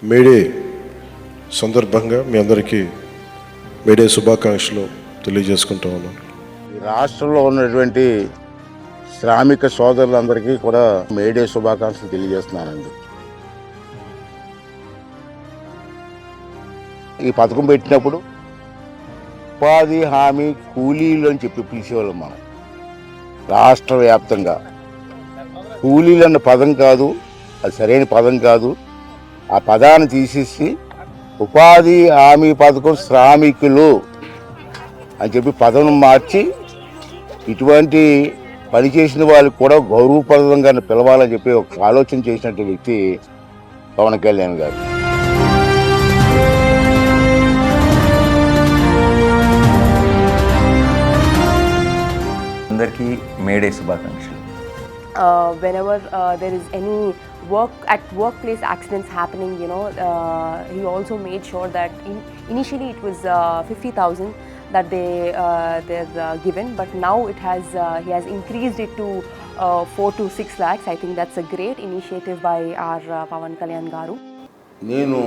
May Day సందర్భంగా మీ అందరికీ May Day శుభాకాంక్షలు తెలియజేసుకుంటా ఉన్నాను. ఈ రాష్ట్రంలో ఉన్నటువంటి శ్రామిక సోదరులందరికీ కూడా మేడే శుభాకాంక్షలు తెలియజేస్తున్నానండి. ఈ పథకం పెట్టినప్పుడు ఉపాధి హామీ కూలీలు అని చెప్పి పిలిచేవాళ్ళం మనం. రాష్ట్ర వ్యాప్తంగా కూలీలు అన్న పదం కాదు, అది సరైన పదం కాదు. ఆ పదాన్ని తీసేసి ఉపాధి హామీ పథకం శ్రామికులు అని చెప్పి పదం మార్చి ఇటువంటి పని చేసిన వాళ్ళకి కూడా గౌరవప్రదంగా పిలవాలని చెప్పి ఒక ఆలోచన చేసినటువంటి వ్యక్తి పవన్ కళ్యాణ్ గారు. అందరికీ మేడే శుభాకాంక్షలు. Whenever there is any workplace accidents happening, he also made sure that initially it was 50,000 that they're given, but now he has increased it to 4 to 6 lakhs. I think that's a great initiative by our Pawan Kalyan Garu. నేను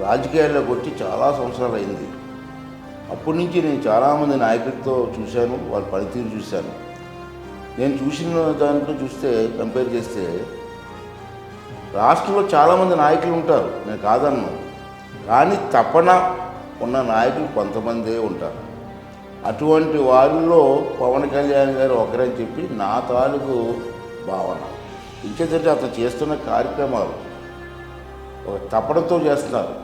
రాజకీయాల్లోకి వచ్చి చాలా సంవత్సరాలు అయింది. అప్పటి నుంచి నేను చాలామంది నాయకులతో చూశాను, వాళ్ళ పనితీరు చూశాను. నేను చూసిన దాంట్లో చూస్తే కంపేర్ చేస్తే రాష్ట్రంలో చాలామంది నాయకులు ఉంటారు, నేను కాదన్నాను. కానీ తపన ఉన్న నాయకులు కొంతమందే ఉంటారు. అటువంటి వారిలో పవన్ కళ్యాణ్ గారు ఒకరని చెప్పి నా తాలూకు భావన. ఇంకేంటంటే అతను చేస్తున్న కార్యక్రమాలు ఒక తపనతో చేస్తున్నారు.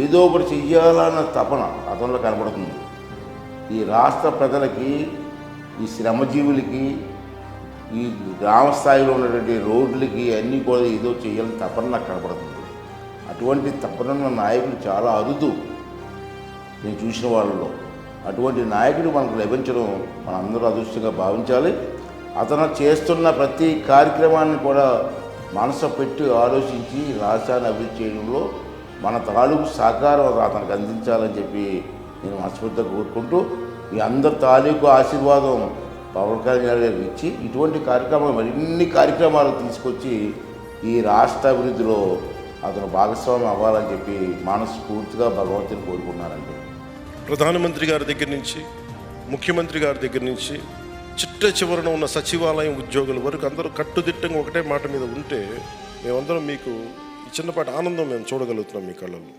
ఏదో ఒకటి చెయ్యాలన్న తపన అతనిలో కనబడుతుంది. ఈ రాష్ట్ర ప్రజలకి, ఈ శ్రమజీవులకి, ఈ గ్రామ స్థాయిలో ఉన్నటువంటి రోడ్లకి అన్నీ కూడా ఏదో చేయాలని తపన నాకు కనబడుతుంది. అటువంటి తపన నాయకులు చాలా అరుదు నేను చూసిన వాళ్ళలో. అటువంటి నాయకుడు మనకు లభించడం మనందరూ అదృష్టంగా భావించాలి. అతను చేస్తున్న ప్రతి కార్యక్రమాన్ని కూడా మనసు పెట్టి ఆలోచించి రాష్ట్రాన్ని అభివృద్ధి చేయడంలో మన తాలూకు సహకారం అతనికి అందించాలని చెప్పి నేను మనస్ఫూర్తిగా కోరుకుంటూ, ఈ అందరి తాలూకు ఆశీర్వాదం పవన్ కళ్యాణ్ గారికి ఇచ్చి ఇటువంటి కార్యక్రమాలు మరిన్ని కార్యక్రమాలు తీసుకొచ్చి ఈ రాష్ట్ర అభివృద్ధిలో అతను భాగస్వామ్యం అవ్వాలని చెప్పి మనస్ఫూర్తిగా భగవంతుని కోరుకున్నానండి. ప్రధానమంత్రి గారి దగ్గర నుంచి, ముఖ్యమంత్రి గారి దగ్గర నుంచి, చిట్ట చివరన ఉన్న సచివాలయం ఉద్యోగుల వరకు అందరూ కట్టుదిట్టంగా ఒకటే మాట మీద ఉంటే మేమందరం మీకు ఈ చిన్నపాటి ఆనందం మేము చూడగలుగుతున్నాం మీ కళ్ళల్లో.